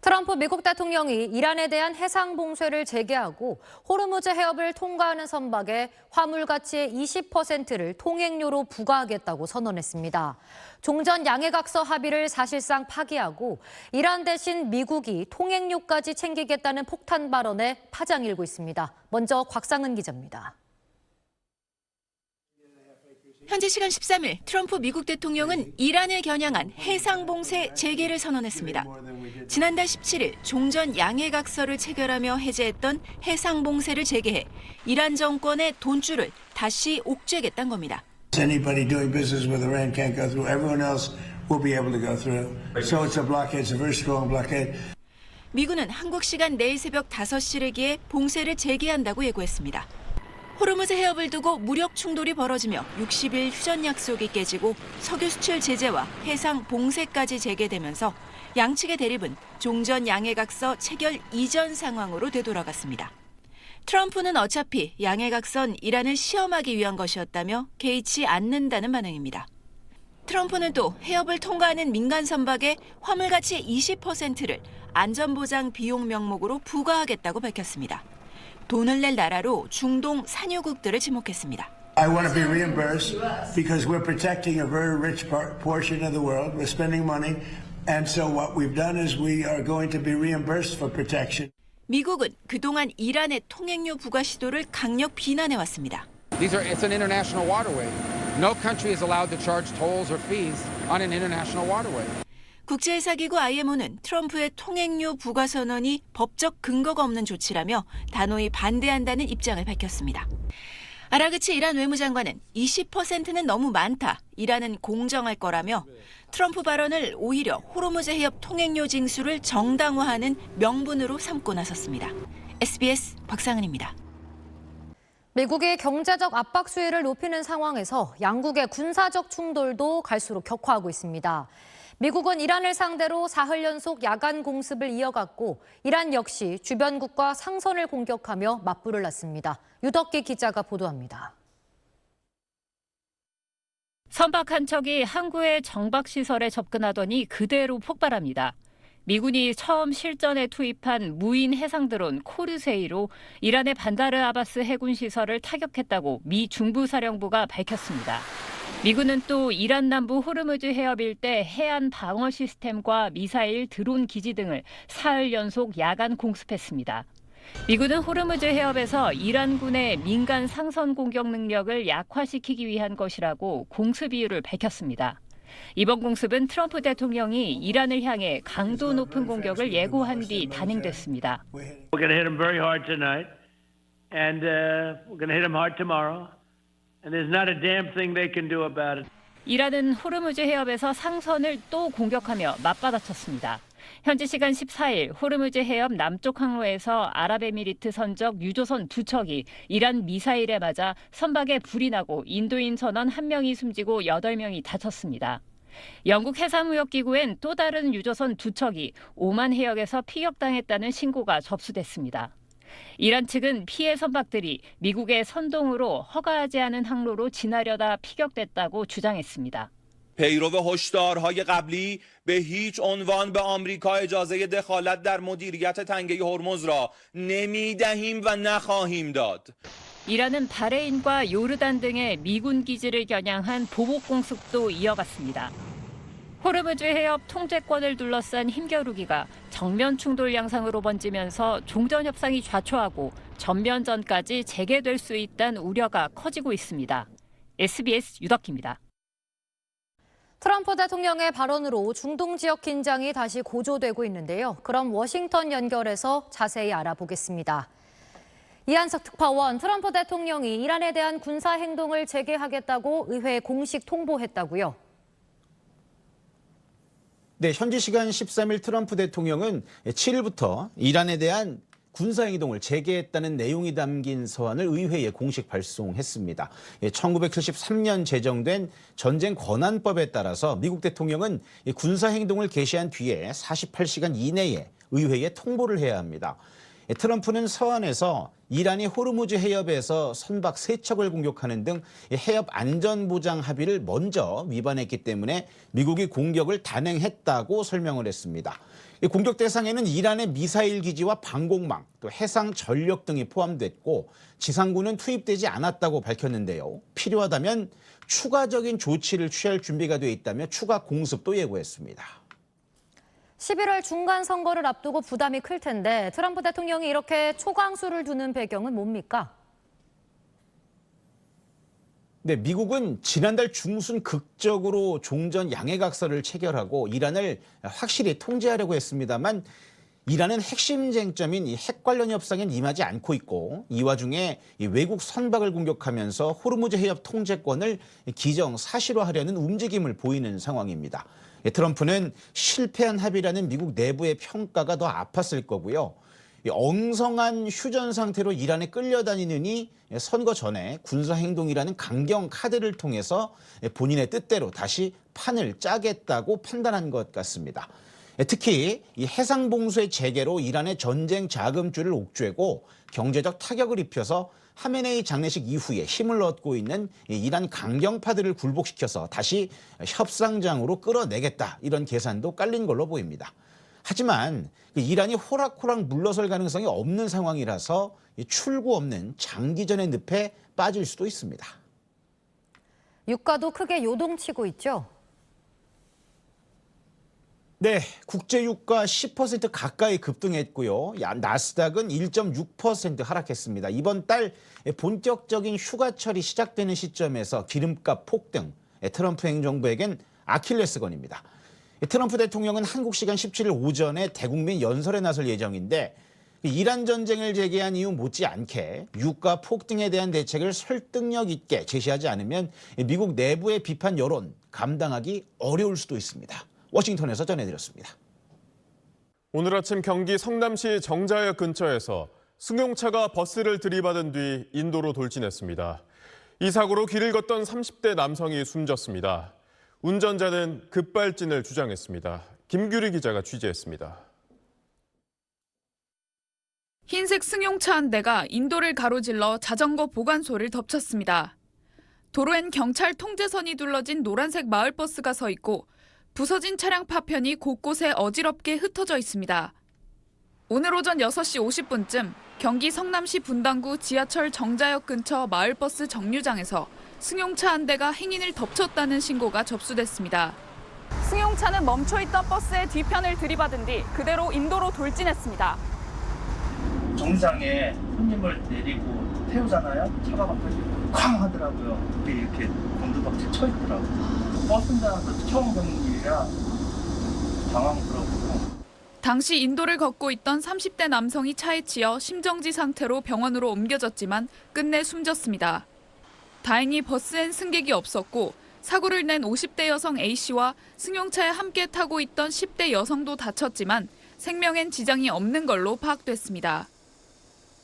트럼프 미국 대통령이 이란에 대한 해상 봉쇄를 재개하고 호르무즈 해협을 통과하는 선박에 화물 가치의 20%를 통행료로 부과하겠다고 선언했습니다. 종전 양해각서 합의를 사실상 파기하고 이란 대신 미국이 통행료까지 챙기겠다는 폭탄 발언에 파장이 일고 있습니다. 먼저 곽상은 기자입니다. 현지 시간 13일 트럼프 미국 대통령은 이란을 겨냥한 해상 봉쇄 재개를 선언했습니다. 지난달 17일 종전 양해각서를 체결하며 해제했던 해상 봉쇄를 재개해 이란 정권의 돈줄을 다시 옥죄겠다는 겁니다. Anybody doing business with Iran can't go through. Everyone else will be able to go through. So it's a blockade. It's a very strong blockade. 미군은 한국 시간 내일 새벽 5시를 기해 봉쇄를 재개한다고 예고했습니다. 호르무즈 해협을 두고 무력 충돌이 벌어지며 60일 휴전 약속이 깨지고 석유 수출 제재와 해상 봉쇄까지 재개되면서 양측의 대립은 종전 양해각서 체결 이전 상황으로 되돌아갔습니다. 트럼프는 어차피 양해각서는 이란을 시험하기 위한 것이었다며 개의치 않는다는 반응입니다. 트럼프는 또 해협을 통과하는 민간 선박의 화물 가치의 20%를 안전보장 비용 명목으로 부과하겠다고 밝혔습니다. 돈을 낼 나라로 중동 산유국들을 지목했습니다. I want to be reimbursed because we're protecting a very rich portion of the world. We're spending money. And so what we've done is we are going to be reimbursed for protection. 미국은 그동안 이란의 통행료 부과 시도를 강력 비난해왔습니다. It's an international waterway. No country is allowed to charge tolls or fees on an international waterway. 국제회사기구 IMO는 트럼프의 통행료 부과 선언이 법적 근거가 없는 조치라며 단호히 반대한다는 입장을 밝혔습니다. 아라그치 이란 외무장관은 20%는 너무 많다. 이란은 공정할 거라며 트럼프 발언을 오히려 호르무즈 해협 통행료 징수를 정당화하는 명분으로 삼고 나섰습니다. SBS 곽상은입니다. 미국이 경제적 압박 수위를 높이는 상황에서 양국의 군사적 충돌도 갈수록 격화하고 있습니다. 미국은 이란을 상대로 사흘 연속 야간 공습을 이어갔고 이란 역시 주변국과 상선을 공격하며 맞불을 놨습니다. 유덕기 기자가 보도합니다. 선박 한 척이 항구의 정박시설에 접근하더니 그대로 폭발합니다. 미군이 처음 실전에 투입한 무인 해상드론 코르세이로 이란의 반다르 아바스 해군 시설을 타격했다고 미 중부사령부가 밝혔습니다. 미군은 또 이란 남부 호르무즈 해협 일대 해안 방어 시스템과 미사일, 드론 기지 등을 사흘 연속 야간 공습했습니다. 미군은 호르무즈 해협에서 이란군의 민간 상선 공격 능력을 약화시키기 위한 것이라고 공습 이유를 밝혔습니다. 이번 공습은 트럼프 대통령이 이란을 향해 강도 높은 공격을 예고한 뒤 단행됐습니다. We're going to hit them very hard tonight, and we're going to hit them hard tomorrow, and there's not a damn thing they can do about it. 이란은 호르무즈 해협에서 상선을 또 공격하며 맞받아쳤습니다. 현지 시간 14일 호르무즈 해협 남쪽 항로에서 아랍에미리트 선적 유조선 2척이 이란 미사일에 맞아 선박에 불이 나고 인도인 선원 1명이 숨지고 8명이 다쳤습니다. 영국 해상무역기구엔 또 다른 유조선 2척이 오만 해역에서 피격당했다는 신고가 접수됐습니다. 이란 측은 피해 선박들이 미국의 선동으로 허가하지 않은 항로로 지나려다 피격됐다고 주장했습니다. پیرو هشدارهای قبلی به هیچ عنوان به آمریکا اجازه دخالت در مدیریت تنگه هرمز را نمیدهیم و نخواهیم داد. 이란은 바레인과 요르단 등의 미군 기지를 겨냥한 보복 공습도 이어갔습니다. 호르무즈 해협 통제권을 둘러싼 힘겨루기가 정면 충돌 양상으로 번지면서 종전 협상이 좌초하고 전면전까지 재개될 수 있다는 우려가 커지고 있습니다. SBS 유덕희입니다. 트럼프 대통령의 발언으로 중동 지역 긴장이 다시 고조되고 있는데요. 그럼 워싱턴 연결해서 자세히 알아보겠습니다. 이한석 특파원, 트럼프 대통령이 이란에 대한 군사 행동을 재개하겠다고 의회에 공식 통보했다고요? 네, 현지 시간 13일 트럼프 대통령은 7일부터 이란에 대한 군사행동을 재개했다는 내용이 담긴 서한을 의회에 공식 발송했습니다. 1973년 제정된 전쟁 권한법에 따라서 미국 대통령은 군사행동을 개시한 뒤에 48시간 이내에 의회에 통보를 해야 합니다. 트럼프는 서한에서 이란이 호르무즈 해협에서 선박 3척을 공격하는 등 해협 안전보장 합의를 먼저 위반했기 때문에 미국이 공격을 단행했다고 설명을 했습니다. 공격 대상에는 이란의 미사일 기지와 방공망, 또 해상 전력 등이 포함됐고 지상군은 투입되지 않았다고 밝혔는데요. 필요하다면 추가적인 조치를 취할 준비가 돼 있다며 추가 공습도 예고했습니다. 11월 중간 선거를 앞두고 부담이 클 텐데 트럼프 대통령이 이렇게 초강수를 두는 배경은 뭡니까? 네, 미국은 지난달 중순 극적으로 종전 양해각서를 체결하고 이란을 확실히 통제하려고 했습니다만 이란은 핵심 쟁점인 이 핵 관련 협상엔 임하지 않고 있고 이 와중에 이 외국 선박을 공격하면서 호르무즈 해협 통제권을 기정사실화하려는 움직임을 보이는 상황입니다. 트럼프는 실패한 합의라는 미국 내부의 평가가 더 아팠을 거고요. 엉성한 휴전 상태로 이란에 끌려다니느니 선거 전에 군사행동이라는 강경 카드를 통해서 본인의 뜻대로 다시 판을 짜겠다고 판단한 것 같습니다. 특히 이 해상봉쇄 재개로 이란의 전쟁 자금줄을 옥죄고 경제적 타격을 입혀서 하메네이 장례식 이후에 힘을 얻고 있는 이란 강경파들을 굴복시켜서 다시 협상장으로 끌어내겠다 이런 계산도 깔린 걸로 보입니다. 하지만 이란이 호락호락 물러설 가능성이 없는 상황이라서 출구 없는 장기전의 늪에 빠질 수도 있습니다. 유가도 크게 요동치고 있죠? 네, 국제유가 10% 가까이 급등했고요. 나스닥은 1.6% 하락했습니다. 이번 달 본격적인 휴가철이 시작되는 시점에서 기름값 폭등, 트럼프 행정부에겐 아킬레스건입니다. 트럼프 대통령은 한국 시간 17일 오전에 대국민 연설에 나설 예정인데 이란 전쟁을 재개한 이후 못지않게 유가 폭등에 대한 대책을 설득력 있게 제시하지 않으면 미국 내부의 비판 여론 감당하기 어려울 수도 있습니다. 워싱턴에서 전해드렸습니다. 오늘 아침 경기 성남시 정자역 근처에서 승용차가 버스를 들이받은 뒤 인도로 돌진했습니다. 이 사고로 길을 걷던 30대 남성이 숨졌습니다. 운전자는 급발진을 주장했습니다. 김규리 기자가 취재했습니다. 흰색 승용차 한 대가 인도를 가로질러 자전거 보관소를 덮쳤습니다. 도로엔 경찰 통제선이 둘러진 노란색 마을버스가 서 있고 부서진 차량 파편이 곳곳에 어지럽게 흩어져 있습니다. 오늘 오전 6시 50분쯤 경기 성남시 분당구 지하철 정자역 근처 마을버스 정류장에서 승용차 한 대가 행인을 덮쳤다는 신고가 접수됐습니다. 승용차는 멈춰있던 버스의 뒤편을 들이받은 뒤 그대로 인도로 돌진했습니다. 정류장에 손님을 내리고 태우잖아요. 차가 갑자기 쾅 하더라고요. 이렇게 곤두박질 쳐 있더라고요. 버스 운전하면서 처음 겪는 일이라 당황스럽고. 당시 인도를 걷고 있던 30대 남성이 차에 치여 심정지 상태로 병원으로 옮겨졌지만 끝내 숨졌습니다. 다행히 버스엔 승객이 없었고 사고를 낸 50대 여성 A씨와 승용차에 함께 타고 있던 10대 여성도 다쳤지만 생명엔 지장이 없는 걸로 파악됐습니다.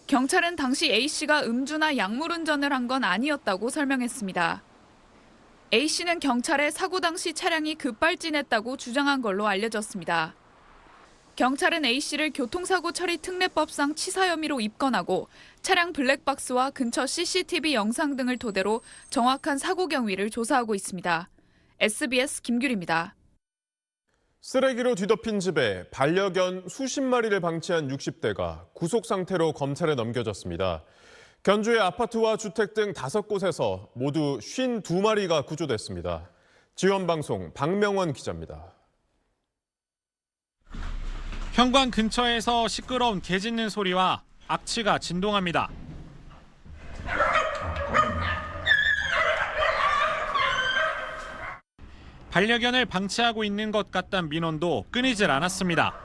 경찰은 당시 A씨가 음주나 약물 운전을 한 건 아니었다고 설명했습니다. A씨는 경찰에 사고 당시 차량이 급발진했다고 주장한 걸로 알려졌습니다. 경찰은 A씨를 교통사고 처리 특례법상 치사 혐의로 입건하고 차량 블랙박스와 근처 CCTV 영상 등을 토대로 정확한 사고 경위를 조사하고 있습니다. SBS 김규리입니다. 쓰레기로 뒤덮인 집에 반려견 수십 마리를 방치한 60대가 구속 상태로 검찰에 넘겨졌습니다. 견주의 아파트와 주택 등 5곳에서 모두 52마리가 구조됐습니다. 지원방송 박명원 기자입니다. 현관 근처에서 시끄러운 개 짖는 소리와 악취가 진동합니다. 반려견을 방치하고 있는 것 같다는 민원도 끊이질 않았습니다.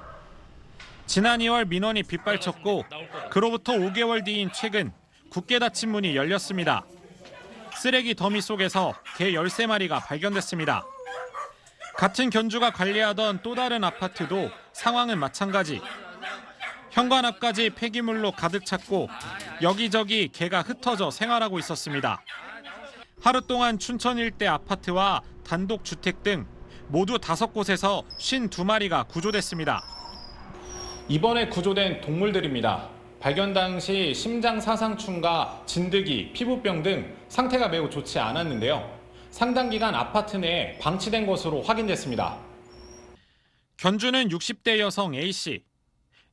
지난 2월 민원이 빗발쳤고 그로부터 5개월 뒤인 최근 굳게 닫힌 문이 열렸습니다. 쓰레기 더미 속에서 개 13마리가 발견됐습니다. 같은 견주가 관리하던 또 다른 아파트도 상황은 마찬가지. 현관 앞까지 폐기물로 가득 찼고 여기저기 개가 흩어져 생활하고 있었습니다. 하루 동안 춘천 일대 아파트와 단독주택 등 모두 5곳에서 52마리가 구조됐습니다. 이번에 구조된 동물들입니다. 발견 당시 심장 사상충과 진드기, 피부병 등 상태가 매우 좋지 않았는데요. 상당 기간 아파트 내에 방치된 것으로 확인됐습니다. 견주는 60대 여성 A씨.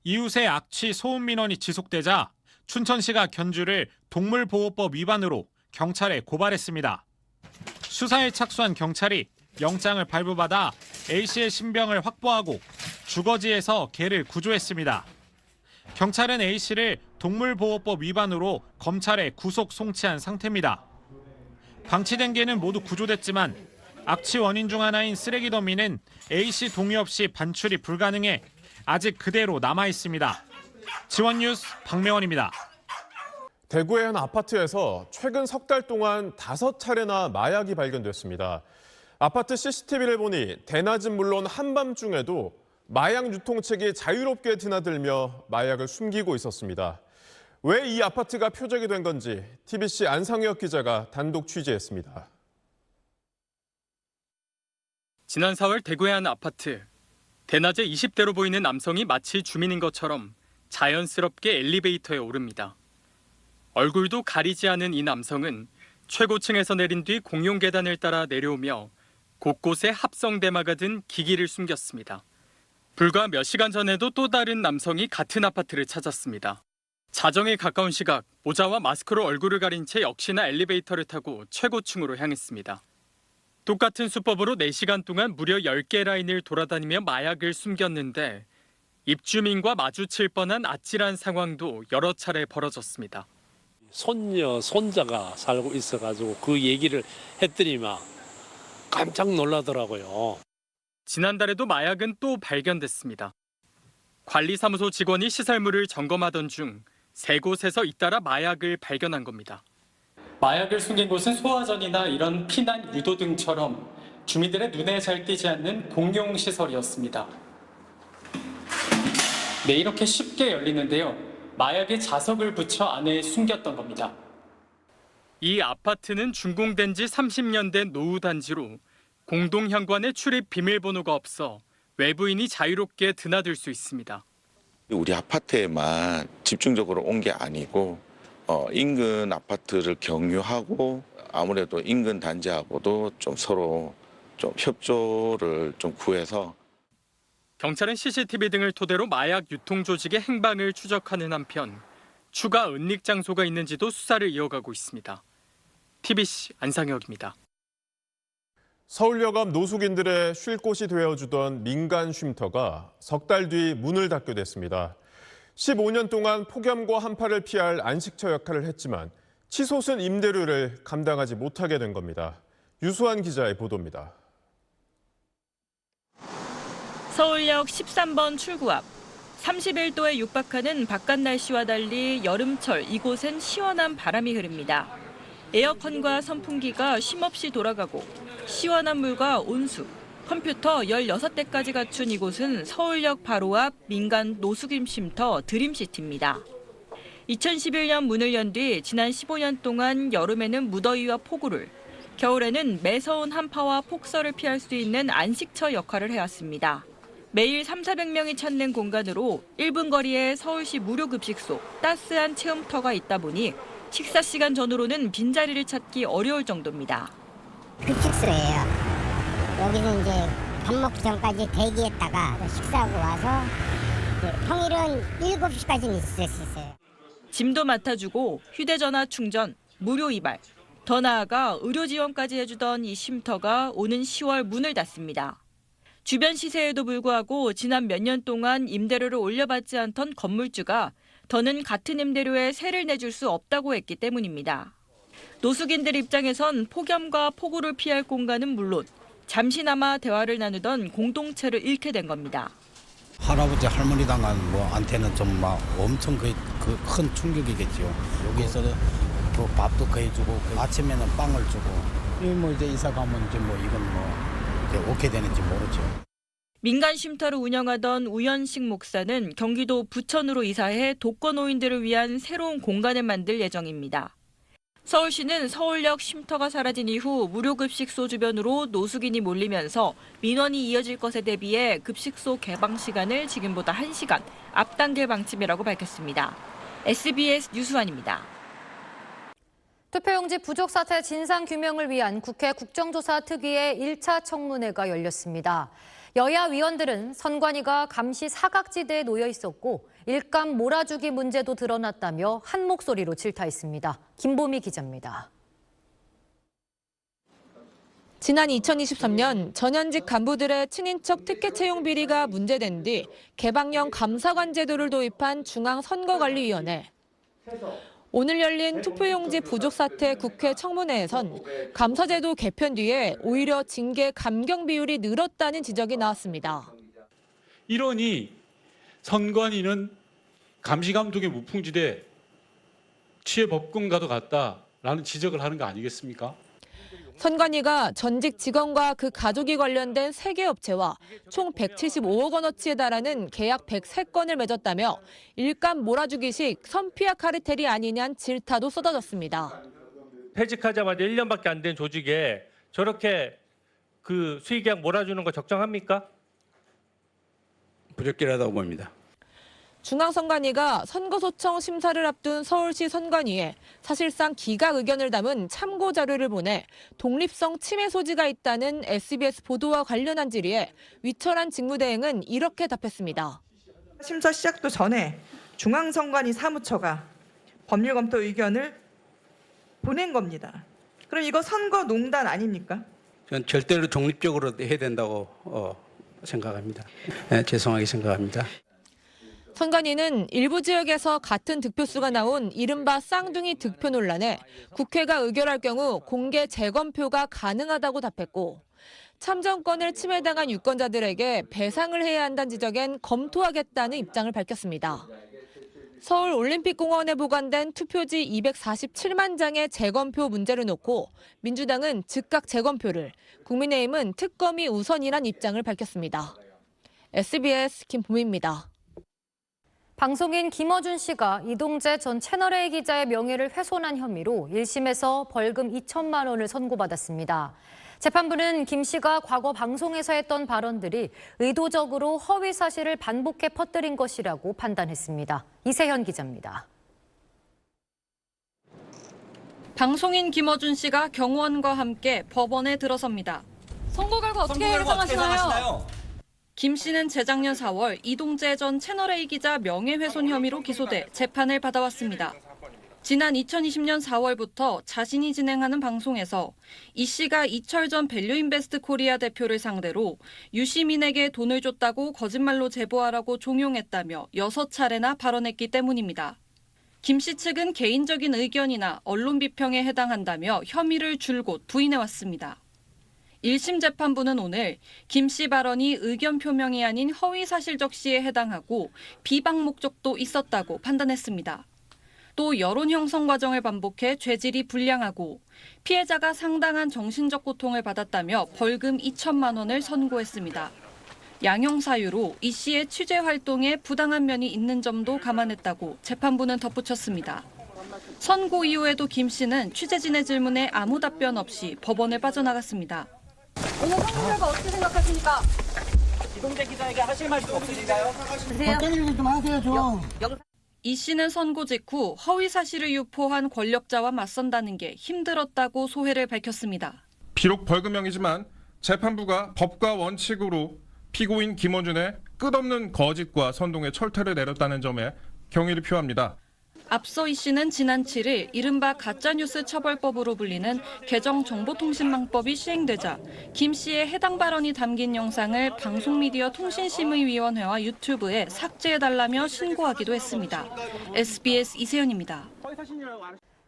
이웃의 악취 소음 민원이 지속되자 춘천시가 견주를 동물보호법 위반으로 경찰에 고발했습니다. 수사에 착수한 경찰이 영장을 발부받아 A씨의 신병을 확보하고 주거지에서 개를 구조했습니다. 경찰은 A씨를 동물보호법 위반으로 검찰에 구속 송치한 상태입니다. 방치된 개는 모두 구조됐지만 악취 원인 중 하나인 쓰레기 더미는 A씨 동의 없이 반출이 불가능해 아직 그대로 남아 있습니다. 지원뉴스 박명원입니다. 대구의 한 아파트에서 최근 석 달 동안 5차례나 마약이 발견됐습니다. 아파트 CCTV를 보니 대낮은 물론 한밤중에도 마약 유통책이 자유롭게 드나들며 마약을 숨기고 있었습니다. 왜 이 아파트가 표적이 된 건지 TBC 안상혁 기자가 단독 취재했습니다. 지난 4월 대구의 한 아파트. 대낮에 20대로 보이는 남성이 마치 주민인 것처럼 자연스럽게 엘리베이터에 오릅니다. 얼굴도 가리지 않은 이 남성은 최고층에서 내린 뒤 공용 계단을 따라 내려오며 곳곳에 합성 대마가 든 기기를 숨겼습니다. 불과 몇 시간 전에도 또 다른 남성이 같은 아파트를 찾았습니다. 자정에 가까운 시각, 모자와 마스크로 얼굴을 가린 채 역시나 엘리베이터를 타고 최고층으로 향했습니다. 똑같은 수법으로 4시간 동안 무려 10개 라인을 돌아다니며 마약을 숨겼는데 입주민과 마주칠 뻔한 아찔한 상황도 여러 차례 벌어졌습니다. 손녀, 손자가 살고 있어가지고 그 얘기를 했더니만 깜짝 놀라더라고요. 지난달에도 마약은 또 발견됐습니다. 관리사무소 직원이 시설물을 점검하던 중 3곳에서 잇따라 마약을 발견한 겁니다. 마약을 숨긴 곳은 소화전이나 이런 피난 유도 등처럼 주민들의 눈에 잘 띄지 않는 공용 시설이었습니다. 네, 이렇게 쉽게 열리는데요. 마약에 자석을 붙여 안에 숨겼던 겁니다. 이 아파트는 준공된 지 30년 된 노후단지로 공동현관에 출입 비밀번호가 없어 외부인이 자유롭게 드나들 수 있습니다. 우리 아파트에만 집중적으로 온 게 아니고 인근 아파트를 경유하고 아무래도 인근 단지하고도 좀 서로 좀 협조를 좀 구해서 경찰은 CCTV 등을 토대로 마약 유통 조직의 행방을 추적하는 한편 추가 은닉 장소가 있는지도 수사를 이어가고 있습니다. TBC 안상혁입니다. 서울역 앞 노숙인들의 쉴 곳이 되어주던 민간 쉼터가 석 달 뒤 문을 닫게 됐습니다. 15년 동안 폭염과 한파를 피할 안식처 역할을 했지만 치솟은 임대료를 감당하지 못하게 된 겁니다. 유수환 기자의 보도입니다. 서울역 13번 출구 앞. 31도에 육박하는 바깥 날씨와 달리 여름철 이곳엔 시원한 바람이 흐릅니다. 에어컨과 선풍기가 쉼없이 돌아가고 시원한 물과 온수, 컴퓨터 16대까지 갖춘 이곳은 서울역 바로 앞 민간 노숙인 쉼터 드림시티입니다. 2011년 문을 연 뒤 지난 15년 동안 여름에는 무더위와 폭우를, 겨울에는 매서운 한파와 폭설을 피할 수 있는 안식처 역할을 해왔습니다. 매일 300~400명이 찾는 공간으로 1분 거리에 서울시 무료급식소, 따스한 체험터가 있다 보니 식사 시간 전후로는 빈자리를 찾기 어려울 정도입니다. 급식소예요. 여기서 이제 밥 먹기 전까지 대기했다가 식사하고 와서 평일은 7시까지는 있을 수 있어요. 짐도 맡아주고 휴대전화 충전, 무료 이발, 더 나아가 의료 지원까지 해주던 이 쉼터가 오는 10월 문을 닫습니다. 주변 시세에도 불구하고 지난 몇 년 동안 임대료를 올려받지 않던 건물주가 더는 같은 임대료에 세를 내줄 수 없다고 했기 때문입니다. 노숙인들 입장에선 폭염과 폭우를 피할 공간은 물론 잠시나마 대화를 나누던 공동체를 잃게 된 겁니다. 할아버지 할머니 당한테는 좀 막 엄청 큰 충격이겠죠. 여기서 또 밥도 거의 주고 아침에는 빵을 주고 이제 이사 가면 이제 이건 이제 어떻게 되는지 모르죠. 민간 쉼터를 운영하던 우연식 목사는 경기도 부천으로 이사해 독거노인들을 위한 새로운 공간을 만들 예정입니다. 서울시는 서울역 쉼터가 사라진 이후 무료급식소 주변으로 노숙인이 몰리면서 민원이 이어질 것에 대비해 급식소 개방 시간을 지금보다 1시간 앞당길 방침이라고 밝혔습니다. SBS 유수환입니다. 투표용지 부족 사태 진상규명을 위한 국회 국정조사 특위의 1차 청문회가 열렸습니다. 여야 위원들은 선관위가 감시 사각지대에 놓여 있었고 일감 몰아주기 문제도 드러났다며 한 목소리로 질타했습니다. 김보미 기자입니다. 지난 2023년 전현직 간부들의 친인척 특혜 채용 비리가 문제된 뒤 개방형 감사관 제도를 도입한 중앙선거관리위원회. 오늘 열린 투표용지 부족 사태 국회 청문회에선 감사제도 개편 뒤에 오히려 징계 감경 비율이 늘었다는 지적이 나왔습니다. 이러니 선관위는 감시감독의 무풍지대 취해법권과도 같다라는 지적을 하는 거 아니겠습니까? 선관위가 전직 직원과 그 가족이 관련된 3개 업체와 총 175억 원어치에 달하는 계약 103건을 맺었다며 일감 몰아주기식 선피아 카르텔이 아니냐는 질타도 쏟아졌습니다. 퇴직하자마자 1년밖에 안 된 조직에 저렇게 그 수의계약 몰아주는 거 적정합니까? 부적절하다고 봅니다. 중앙선관위가 선거소청 심사를 앞둔 서울시 선관위에 사실상 기각 의견을 담은 참고 자료를 보내 독립성 침해 소지가 있다는 SBS 보도와 관련한 질의에 위철한 직무대행은 이렇게 답했습니다. 심사 시작도 전에 중앙선관위 사무처가 법률검토 의견을 보낸 겁니다. 그럼 이거 선거농단 아닙니까? 저는 절대로 독립적으로 해야 된다고 생각합니다. 네, 죄송하게 생각합니다. 선관위는 일부 지역에서 같은 득표수가 나온 이른바 쌍둥이 득표 논란에 국회가 의결할 경우 공개 재검표가 가능하다고 답했고 참정권을 침해당한 유권자들에게 배상을 해야 한다는 지적엔 검토하겠다는 입장을 밝혔습니다. 서울올림픽공원에 보관된 투표지 247만 장의 재검표 문제를 놓고 민주당은 즉각 재검표를, 국민의힘은 특검이 우선이란 입장을 밝혔습니다. SBS 김보미입니다. 방송인 김어준 씨가 이동재 전 채널A 기자의 명예를 훼손한 혐의로 1심에서 벌금 2천만 원을 선고받았습니다. 재판부는 김 씨가 과거 방송에서 했던 발언들이 의도적으로 허위 사실을 반복해 퍼뜨린 것이라고 판단했습니다. 이세현 기자입니다. 방송인 김어준 씨가 경호원과 함께 법원에 들어섭니다. 선고 결과 어떻게 예상하시나요? 김 씨는 재작년 4월 이동재 전 채널A 기자 명예훼손 혐의로 기소돼 재판을 받아왔습니다. 지난 2020년 4월부터 자신이 진행하는 방송에서 이 씨가 이철 전 밸류인베스트 코리아 대표를 상대로 유시민에게 돈을 줬다고 거짓말로 제보하라고 종용했다며 6차례나 발언했기 때문입니다. 김 씨 측은 개인적인 의견이나 언론 비평에 해당한다며 혐의를 줄곧 부인해왔습니다. 1심 재판부는 오늘 김 씨 발언이 의견 표명이 아닌 허위사실 적시에 해당하고 비방 목적도 있었다고 판단했습니다. 또 여론 형성 과정을 반복해 죄질이 불량하고 피해자가 상당한 정신적 고통을 받았다며 벌금 2천만 원을 선고했습니다. 양형 사유로 이 씨의 취재 활동에 부당한 면이 있는 점도 감안했다고 재판부는 덧붙였습니다. 선고 이후에도 김 씨는 취재진의 질문에 아무 답변 없이 법원을 빠져나갔습니다. 오늘 선고 결과 어떻게 생각하십니까? 이동재 기자에게 하실 말씀 없으신가요? 좀 하세요, 좀. 이 씨는 선고 직후 허위 사실을 유포한 권력자와 맞선다는 게 힘들었다고 소회를 밝혔습니다. 비록 벌금형이지만 재판부가 법과 원칙으로 피고인 김원준의 끝없는 거짓과 선동에 철퇴를 내렸다는 점에 경의를 표합니다. 앞서 이 씨는 지난 7일 이른바 가짜뉴스 처벌법으로 불리는 개정 정보통신망법이 시행되자 김 씨의 해당 발언이 담긴 영상을 방송미디어통신심의위원회와 유튜브에 삭제해달라며 신고하기도 했습니다. SBS 이세연입니다.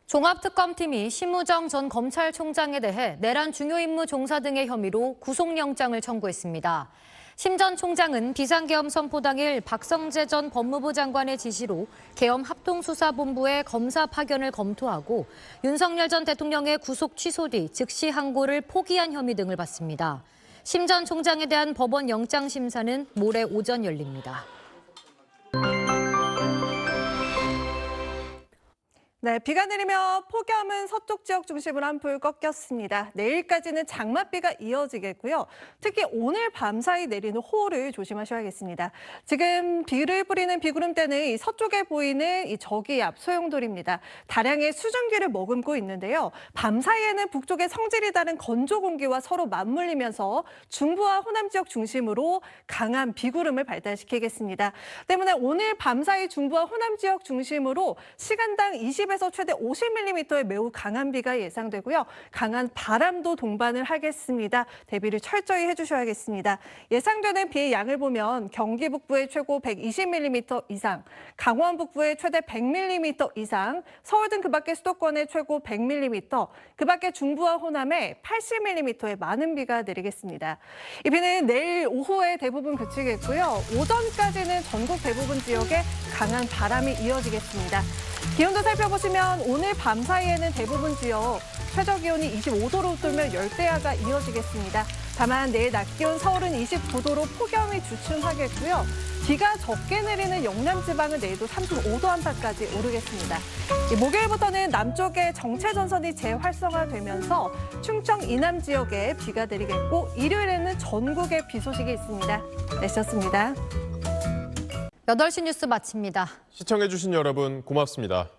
종합특검팀이 심우정 전 검찰총장에 대해 내란 중요 임무 종사 등의 혐의로 구속영장을 청구했습니다. 심 전 총장은 비상계엄 선포 당일 박성재 전 법무부 장관의 지시로 계엄 합동수사본부의 검사 파견을 검토하고 윤석열 전 대통령의 구속 취소 뒤 즉시 항고를 포기한 혐의 등을 받습니다. 심 전 총장에 대한 법원 영장 심사는 모레 오전 열립니다. 네, 비가 내리며 폭염은 서쪽 지역 중심으로 한풀 꺾였습니다. 내일까지는 장맛비가 이어지겠고요. 특히 오늘 밤사이 내리는 호우를 조심하셔야겠습니다. 지금 비를 뿌리는 비구름대는 이 서쪽에 보이는 이 저기압 소용돌이입니다. 다량의 수증기를 머금고 있는데요. 밤사이에는 북쪽의 성질이 다른 건조 공기와 서로 맞물리면서 중부와 호남 지역 중심으로 강한 비구름을 발달시키겠습니다. 때문에 오늘 밤사이 중부와 호남 지역 중심으로 시간당 20에서 최대 50mm의 매우 강한 비가 예상되고요. 강한 바람도 동반을 하겠습니다. 대비를 철저히 해주셔야겠습니다. 예상되는 비의 양을 보면 경기 북부의 최고 120mm 이상, 강원 북부의 최대 100mm 이상, 서울 등 그밖의 수도권의 최고 100mm, 그밖의 중부와 호남에 80mm의 많은 비가 내리겠습니다. 이 비는 내일 오후에 대부분 그치겠고요. 오전까지는 전국 대부분 지역에 강한 바람이 이어지겠습니다. 기온도 살펴보시면 오늘 밤 사이에는 대부분 지역 최저기온이 25도로 돌며 열대야가 이어지겠습니다. 다만 내일 낮 기온 서울은 29도로 폭염이 주춤하겠고요. 비가 적게 내리는 영남 지방은 내일도 35도 안팎까지 오르겠습니다. 목요일부터는 남쪽에 정체전선이 재활성화되면서 충청 이남 지역에 비가 내리겠고 일요일에는 전국에 비 소식이 있습니다. 내셨습니다. 8시 뉴스 마칩니다. 시청해주신 여러분 고맙습니다.